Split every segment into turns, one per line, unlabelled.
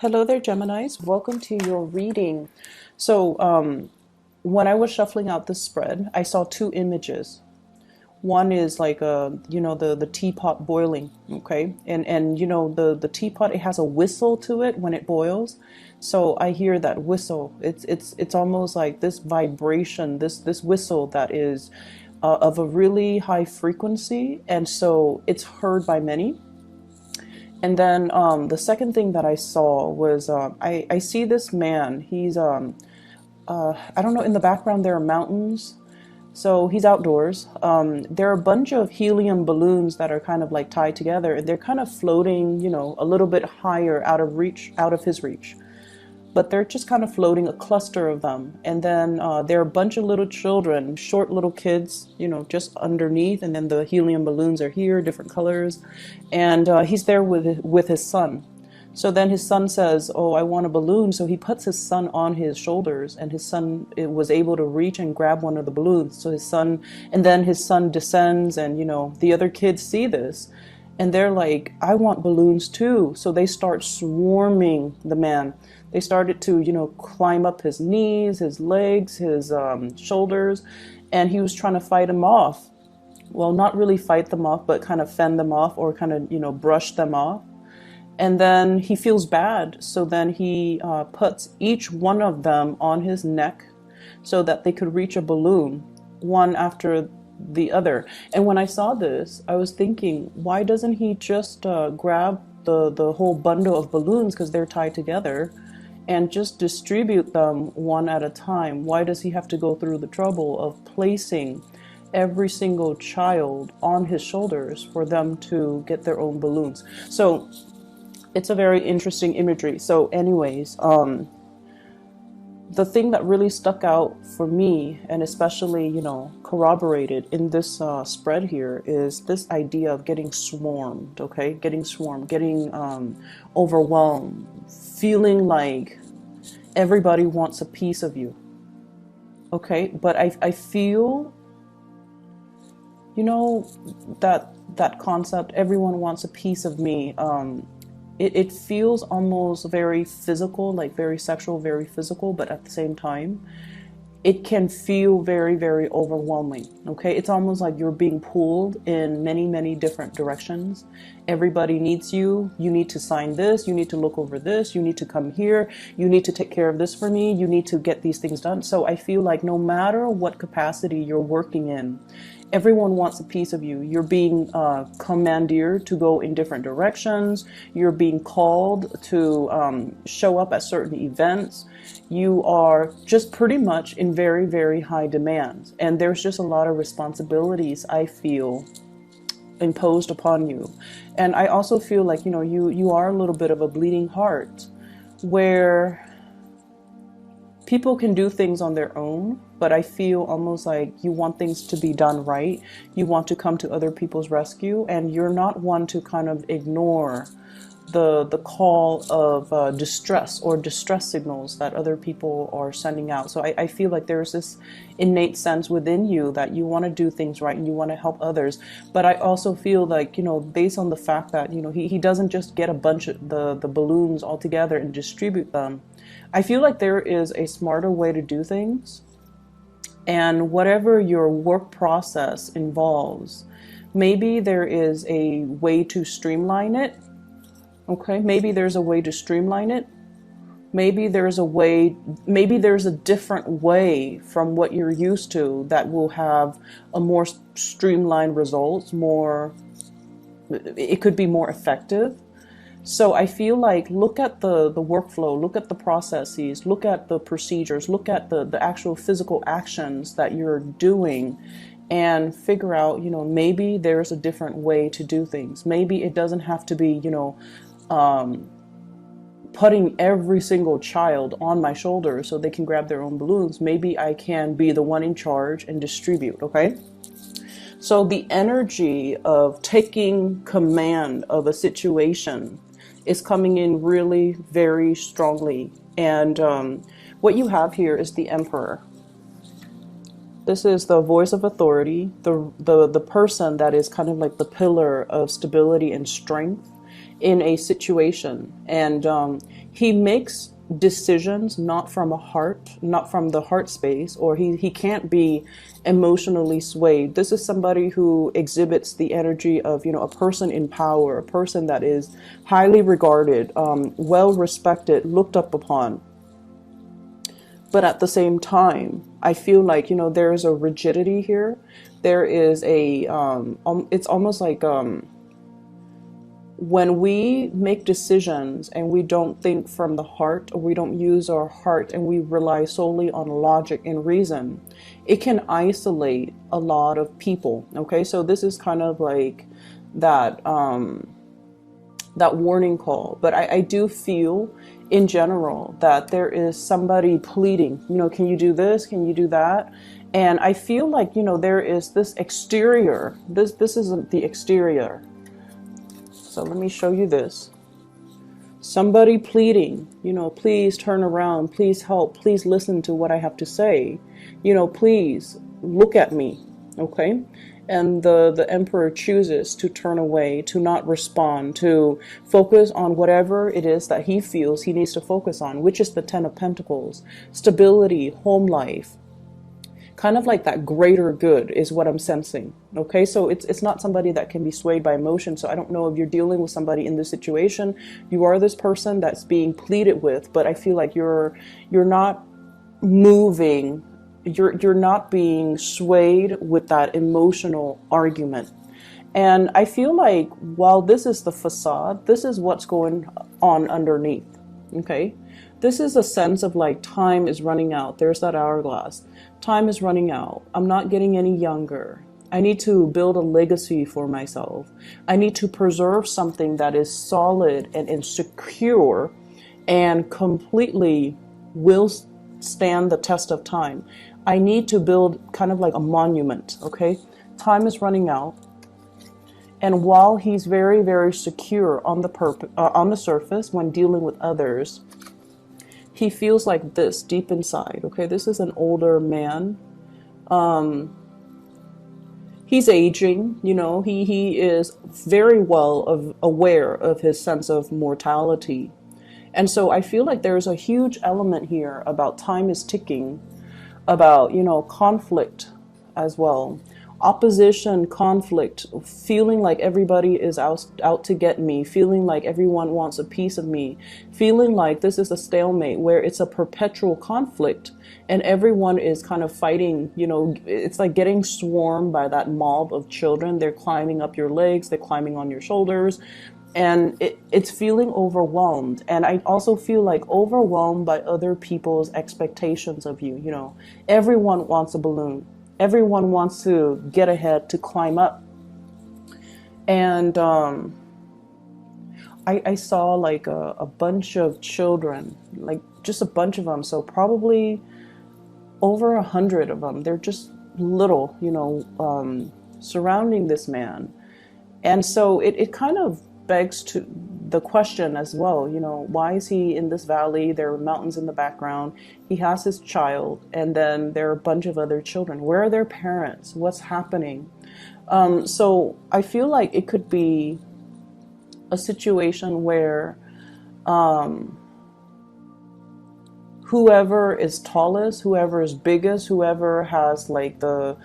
Hello there, Geminis. Welcome to your reading. When I was shuffling out this spread, I saw two images. One is like the teapot boiling, okay? And the teapot, it has a whistle to it when it boils. So I hear that whistle. It's almost like this vibration, this whistle that is of a really high frequency, and so it's heard by many. And then the second thing that I saw was I see this man. He's I don't know. In the background there are mountains, so he's outdoors. There are a bunch of helium balloons that are kind of like tied together, and they're kind of floating, a little bit higher out of his reach. But they're just kind of floating, a cluster of them. And then there are a bunch of little children, short little kids, just underneath. And then the helium balloons are here, different colors. And he's there with his son. So then his son says, "Oh, I want a balloon." So he puts his son on his shoulders, and his son was able to reach and grab one of the balloons. And then his son descends, and the other kids see this, and they're like, "I want balloons too." So they start swarming the man. They started to, climb up his knees, his legs, his shoulders, and he was trying to fight them off. Well, not really fight them off, but kind of fend them off, or kind of, brush them off. And then he feels bad. So then he puts each one of them on his neck so that they could reach a balloon, one after the other. And when I saw this, I was thinking, why doesn't he just grab the whole bundle of balloons, because they're tied together, and just distribute them one at a time? Why does he have to go through the trouble of placing every single child on his shoulders for them to get their own balloons? So it's a very interesting imagery. So anyways, the thing that really stuck out for me, and especially, corroborated in this spread here, is this idea of getting swarmed, okay? Getting swarmed, getting overwhelmed, feeling like everybody wants a piece of you, okay? But I feel, that concept, everyone wants a piece of me. It feels almost very physical, like very sexual, very physical, but at the same time, it can feel very, very overwhelming, okay? It's almost like you're being pulled in many, many different directions. Everybody needs you. You need to sign this. You need to look over this. You need to come here. You need to take care of this for me. You need to get these things done. So I feel like no matter what capacity you're working in, everyone wants a piece of you. You're being commandeered to go in different directions. You're being called to show up at certain events. You are just pretty much in very, very high demand. And there's just a lot of responsibilities, I feel, imposed upon you. And I also feel like, you are a little bit of a bleeding heart, where people can do things on their own, but I feel almost like you want things to be done right. You want to come to other people's rescue, and you're not one to kind of ignore the call of distress or distress signals that other people are sending out. So I feel like there's this innate sense within you that you want to do things right and you want to help others. But I also feel like, based on the fact that, he doesn't just get a bunch of the balloons all together and distribute them. I feel like there is a smarter way to do things. And whatever your work process involves, maybe there is a way to streamline it. Okay, maybe there's a way to streamline it. Maybe there's a different way from what you're used to that will have a more streamlined results, it could be more effective. So I feel like, look at the workflow, look at the processes, look at the procedures, look at the actual physical actions that you're doing, and figure out, maybe there's a different way to do things. Maybe it doesn't have to be, putting every single child on my shoulder so they can grab their own balloons. Maybe I can be the one in charge and distribute, okay? So the energy of taking command of a situation is coming in really very strongly. And what you have here is the Emperor. This is the voice of authority, the person that is kind of like the pillar of stability and strength. in a situation, and he makes decisions not from a heart, not from the heart space, or he can't be emotionally swayed. This is somebody who exhibits the energy of, you know, a person in power, a person that is highly regarded, well respected, looked up upon. But at the same time, I feel like, you know, there is a rigidity here. There is a it's almost like when we make decisions and we don't think from the heart, or we don't use our heart and we rely solely on logic and reason, it can isolate a lot of people. Okay, so this is kind of like that that warning call. But I do feel in general that there is somebody pleading, you know, can you do this, can you do that? And I feel like, you know, there is this exterior, this isn't the exterior. So let me show you this. Somebody pleading, you know, please turn around, please help, please listen to what I have to say, you know, please look at me, okay? And the emperor chooses to turn away, to not respond, to focus on whatever it is that he feels he needs to focus on, which is the Ten of Pentacles, stability, home life. Kind of like that greater good is what I'm sensing. Okay, so it's not somebody that can be swayed by emotion. So I don't know if you're dealing with somebody in this situation. You are this person that's being pleaded with, but I feel like you're not moving. You're not being swayed with that emotional argument. And I feel like while this is the facade, this is what's going on underneath. Okay, this is a sense of like time is running out. There's that hourglass. Time is running out. I'm not getting any younger. I need to build a legacy for myself. I need to preserve something that is solid and secure and completely will stand the test of time. I need to build kind of like a monument, okay? Time is running out. And while he's very, very secure on the surface when dealing with others, he feels like this deep inside. Okay, this is an older man. He's aging. You know, he is very well aware of his sense of mortality, and so I feel like there's a huge element here about time is ticking, about, you know, conflict as well. Opposition, conflict, feeling like everybody is out to get me, feeling like everyone wants a piece of me, feeling like this is a stalemate where it's a perpetual conflict and everyone is kind of fighting. You know, it's like getting swarmed by that mob of children. They're climbing up your legs, they're climbing on your shoulders, and it's feeling overwhelmed. And I also feel like overwhelmed by other people's expectations of you. You know, everyone wants a balloon. Everyone wants to get ahead, to climb up. And I saw like a bunch of children, like just a bunch of them. So probably over 100 of them. They're just little, you know, surrounding this man. And so it kind of begs to the question as well, you know, why is he in this valley? There are mountains in the background. He has his child, and then there are a bunch of other children. Where are their parents? What's happening? So I feel like it could be a situation where whoever is tallest, whoever is biggest, whoever has like the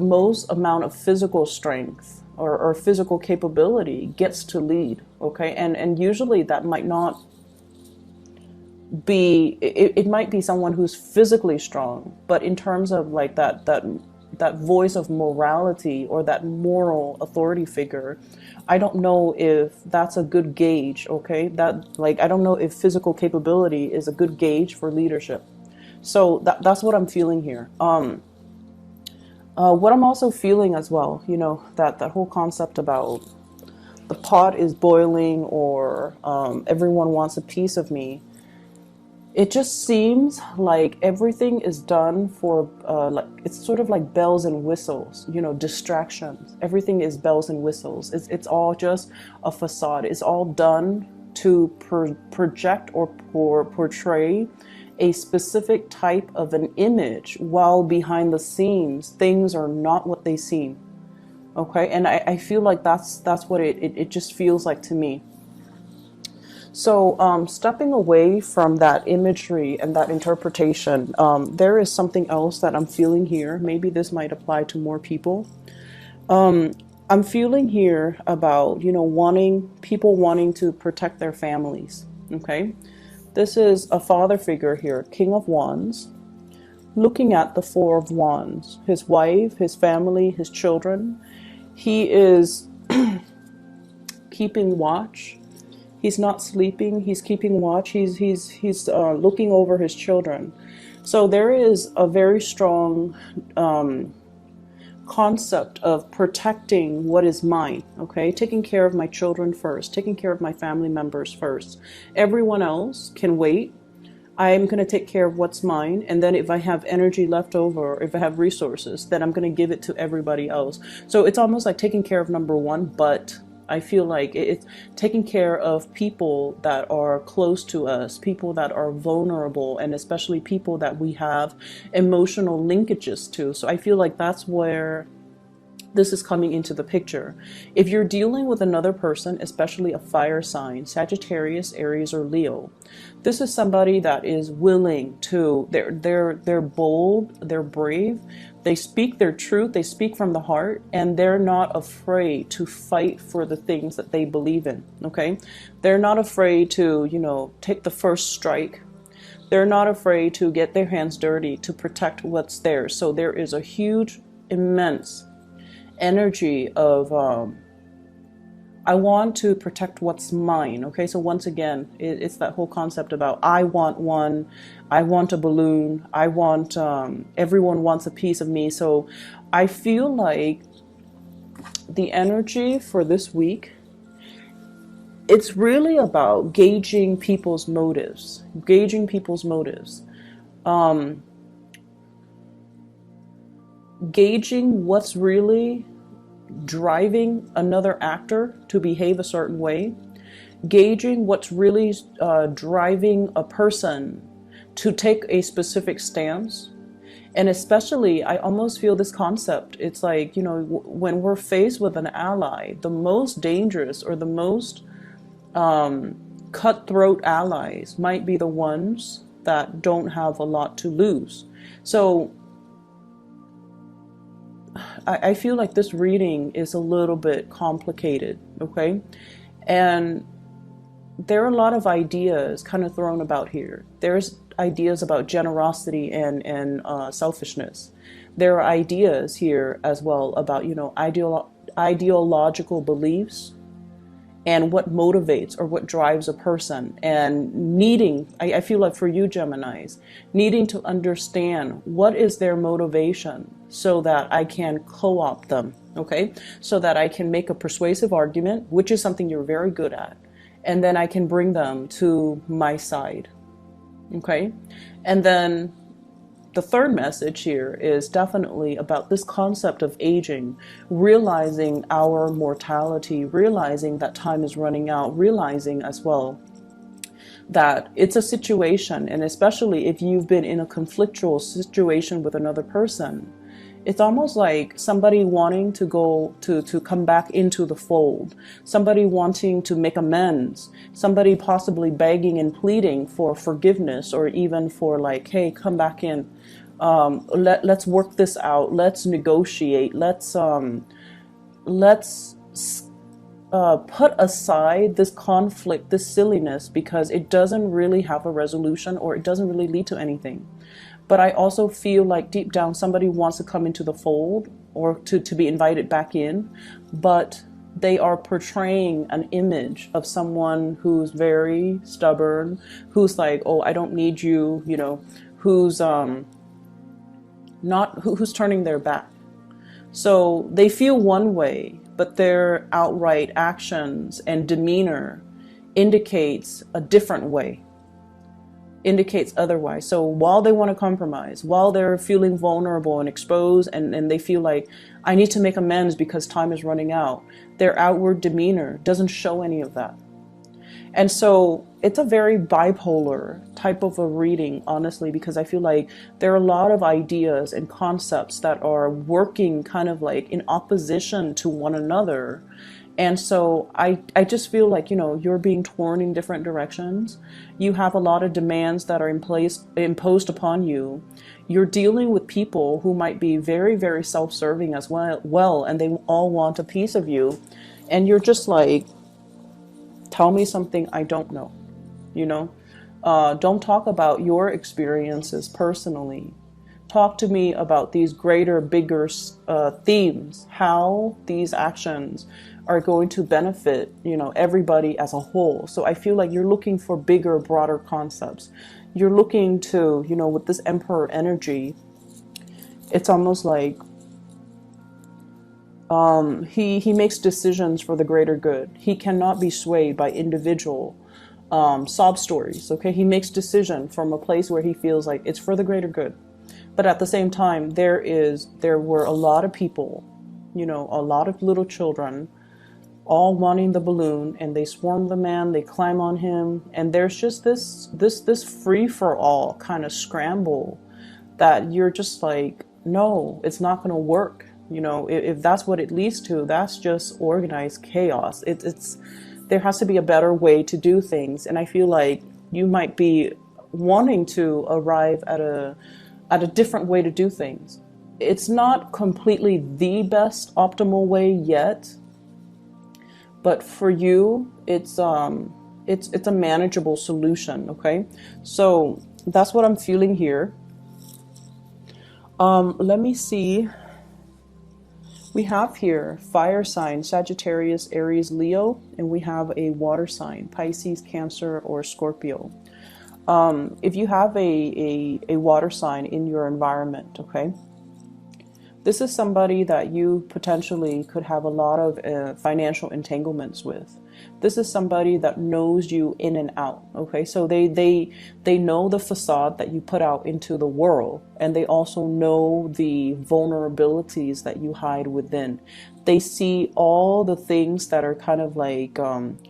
most amount of physical strength or physical capability gets to lead. Okay, and usually that might not be, it might be someone who's physically strong, but in terms of like that voice of morality or that moral authority figure, I don't know if that's a good gauge. Okay, that, like, I don't know if physical capability is a good gauge for leadership. So that's what I'm feeling here. What I'm also feeling as well, you know, that whole concept about the pot is boiling, or everyone wants a piece of me. It just seems like everything is done for, like, it's sort of like bells and whistles, you know, distractions. Everything is bells and whistles. It's all just a facade. It's all done to project or portray a specific type of an image, while behind the scenes, things are not what they seem. Okay, and I feel like that's what it just feels like to me. So stepping away from that imagery and that interpretation, there is something else that I'm feeling here. Maybe this might apply to more people. I'm feeling here about, you know, wanting to protect their families. Okay, this is a father figure here, King of Wands, looking at the Four of Wands, his wife, his family, his children. He is keeping watch. He's not sleeping. He's keeping watch. He's looking over his children. So there is a very strong concept of protecting what is mine. Okay, taking care of my children first, taking care of my family members first. Everyone else can wait. I'm going to take care of what's mine, and then if I have energy left over, or if I have resources, then I'm going to give it to everybody else. So it's almost like taking care of number one, but I feel like it's taking care of people that are close to us, people that are vulnerable, and especially people that we have emotional linkages to. So I feel like that's where this is coming into the picture. If you're dealing with another person, especially a fire sign, Sagittarius, Aries, or Leo, this is somebody that is willing to, they're bold, they're brave, they speak their truth, they speak from the heart, and they're not afraid to fight for the things that they believe in. Okay, they're not afraid to, you know, take the first strike. They're not afraid to get their hands dirty to protect what's theirs. So there is a huge, immense energy of I want to protect what's mine. Okay, so once again, it's that whole concept about I want one, I want a balloon, I want everyone wants a piece of me. So I feel like the energy for this week, it's really about gauging people's motives, gauging what's really driving another actor to behave a certain way, gauging what's really driving a person to take a specific stance. And especially, I almost feel this concept, it's like, you know, when we're faced with an ally, the most dangerous or the most cutthroat allies might be the ones that don't have a lot to lose. So I feel like this reading is a little bit complicated, okay? And there are a lot of ideas kind of thrown about here. There's ideas about generosity and selfishness. There are ideas here as well about, you know, ideological beliefs and what motivates or what drives a person, and needing, I feel like for you Geminis, needing to understand what is their motivation so that I can co-opt them, okay? So that I can make a persuasive argument, which is something you're very good at, and then I can bring them to my side, okay? And then the third message here is definitely about this concept of aging, realizing our mortality, realizing that time is running out, realizing as well that it's a situation, and especially if you've been in a conflictual situation with another person, it's almost like somebody wanting to go to come back into the fold, somebody wanting to make amends, somebody possibly begging and pleading for forgiveness, or even for like, hey, come back in. Let's work this out. Let's negotiate. Let's put aside this conflict, this silliness, because it doesn't really have a resolution, or it doesn't really lead to anything. But I also feel like deep down somebody wants to come into the fold, or to be invited back in, but they are portraying an image of someone who's very stubborn, who's like, oh, I don't need you, you know, who's who's turning their back. So they feel one way, but their outright actions and demeanor indicates a different way, indicates otherwise. So while they want to compromise, while they're feeling vulnerable and exposed, and they feel like, I need to make amends because time is running out, their outward demeanor doesn't show any of that. And so it's a very bipolar type of a reading, honestly, because I feel like there are a lot of ideas and concepts that are working kind of like in opposition to one another. And so I just feel like, you're being torn in different directions. You have a lot of demands that are imposed upon you. You're dealing with people who might be very, very self-serving as well, and they all want a piece of you. And you're just like, tell me something I don't know, you know? Don't talk about your experiences personally. Talk to me about these greater, bigger themes, how these actions are going to benefit, everybody as a whole. So I feel like you're looking for bigger, broader concepts. You're looking to, with this Emperor energy, it's almost like he makes decisions for the greater good. He cannot be swayed by individual sob stories. Okay, he makes decision from a place where he feels like it's for the greater good. But at the same time, there were a lot of people, a lot of little children, all wanting the balloon, and they swarm the man, they climb on him, and there's just this free for all kind of scramble that you're just like, no, it's not going to work. If that's what it leads to, that's just organized chaos. It's there has to be a better way to do things, and I feel like you might be wanting to arrive at a different way to do things. It's not completely the best optimal way yet, but for you, it's a manageable solution. Okay, so that's what I'm feeling here. Let me see. We have here fire sign, Sagittarius, Aries, Leo, and we have a water sign, Pisces, Cancer, or Scorpio. If you have a water sign in your environment, okay, this is somebody that you potentially could have a lot of financial entanglements with. This is somebody that knows you in and out, okay? So they know the facade that you put out into the world, and they also know the vulnerabilities that you hide within. They see all the things that are kind of like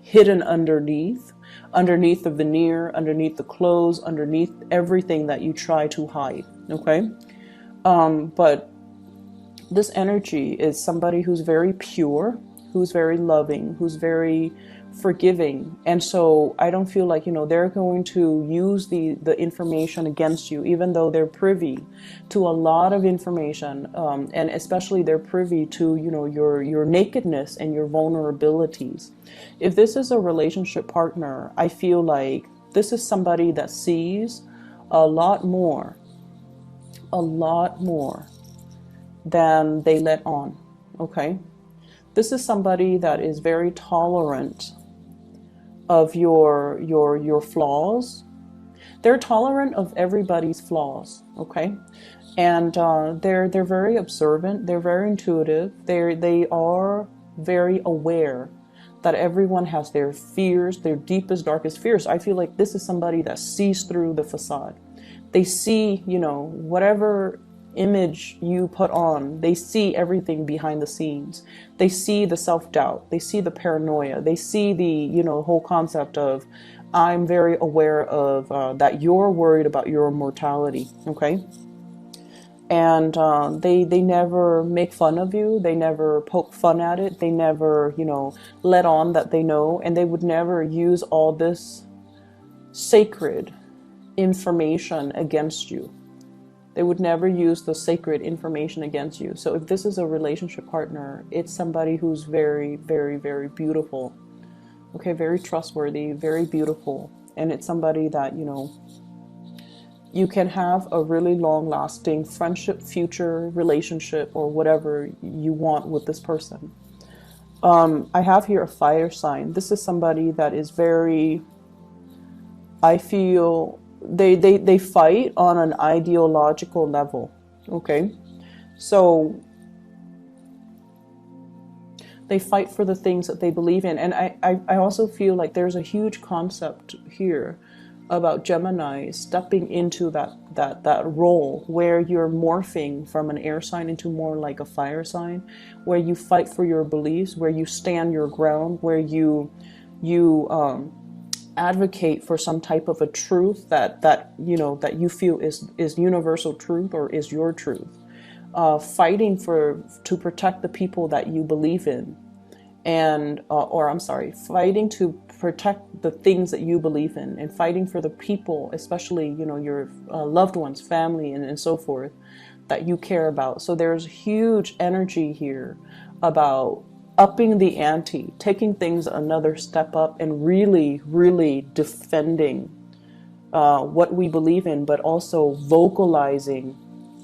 hidden underneath the veneer, underneath the clothes, underneath everything that you try to hide, okay? But this energy is somebody who's very pure, who's very loving, who's very forgiving. And so I don't feel like, they're going to use the information against you, even though they're privy to a lot of information. And especially they're privy to, your nakedness and your vulnerabilities. If this is a relationship partner, I feel like this is somebody that sees a lot more than they let on, okay? This is somebody that is very tolerant of your flaws. They're tolerant of everybody's flaws, okay? And they're very observant. They're very intuitive. They are very aware that everyone has their fears, their deepest, darkest fears. I feel like this is somebody that sees through the facade. They see, whatever image you put on, they see everything behind the scenes. They see the self-doubt, they see the paranoia, they see the whole concept of, I'm very aware of that you're worried about your mortality, okay? And they never make fun of you, they never poke fun at it, they never let on that they know, and they would never use all this sacred information against you. They would never use the sacred information against you. So if this is a relationship partner, it's somebody who's very, very, very beautiful. Okay, very trustworthy, very beautiful. And it's somebody that, you can have a really long-lasting friendship, future relationship, or whatever you want with this person. I have here a fire sign. This is somebody that is very, I feel, they fight on an ideological level, okay? So they fight for the things that they believe in. And I also feel like there's a huge concept here about Gemini stepping into that role where you're morphing from an air sign into more like a fire sign, where you fight for your beliefs, where you stand your ground, where you advocate for some type of a truth that you know that you feel is universal truth or is your truth. Fighting to protect the people that you believe in, and or I'm sorry, fighting to protect the things that you believe in, and fighting for the people, especially you know your loved ones, family, and so forth, that you care about. So there's huge energy here about upping the ante, taking things another step up, and really, really defending what we believe in, but also vocalizing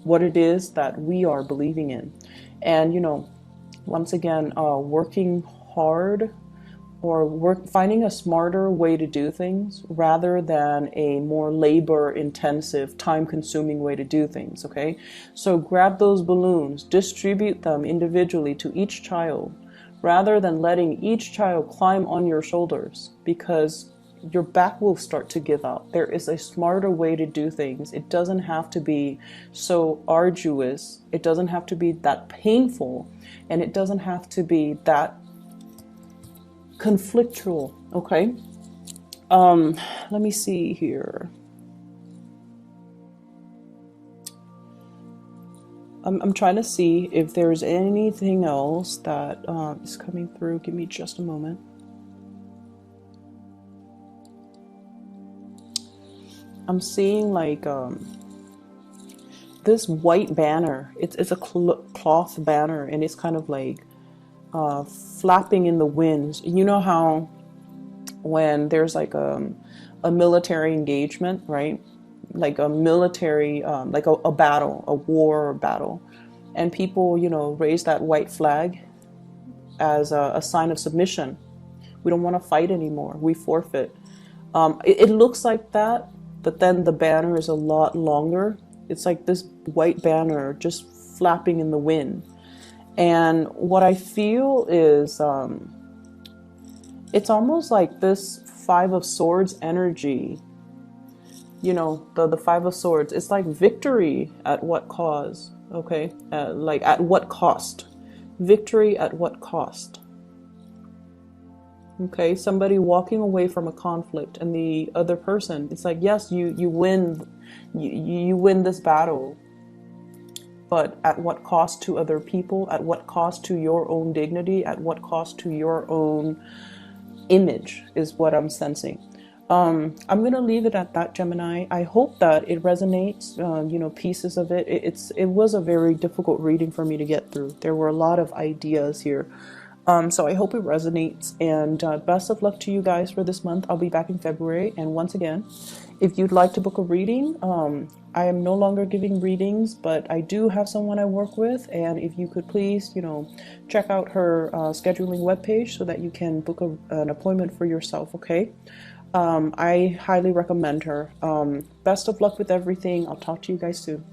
what it is that we are believing in. And, you know, once again, working hard or finding a smarter way to do things rather than a more labor intensive, time consuming way to do things. Okay. So grab those balloons, distribute them individually to each child rather than letting each child climb on your shoulders, because your back will start to give out. There is a smarter way to do things. It doesn't have to be so arduous. It doesn't have to be that painful, and it doesn't have to be that conflictual. Okay. Let me see here. I'm trying to see if there's anything else that is coming through. Give me just a moment. I'm seeing like this white banner. It's a cloth banner, and it's kind of like flapping in the winds. You know how when there's like a military engagement, right? Like a military, like a battle, a war or battle, and people, you know, raise that white flag as a sign of submission. We don't want to fight anymore. We forfeit. It looks like that, but then the banner is a lot longer. It's like this white banner just flapping in the wind. And what I feel is it's almost like this Five of Swords energy. You know, the Five of Swords. It's like victory at what cause? Okay, like at what cost? Victory at what cost? Okay, somebody walking away from a conflict, and the other person, it's like, yes, you win, you win this battle, but at what cost to other people? At what cost to your own dignity? At what cost to your own image is what I'm sensing. I'm going to leave it at that, Gemini. I hope that it resonates, you know, pieces of it. It was a very difficult reading for me to get through. There were a lot of ideas here. So I hope it resonates, and best of luck to you guys for this month. I'll be back in February. And once again, if you'd like to book a reading, I am no longer giving readings, but I do have someone I work with. And if you could please, you know, check out her scheduling webpage so that you can book an appointment for yourself. Okay. I highly recommend her. Best of luck with everything. I'll talk to you guys soon.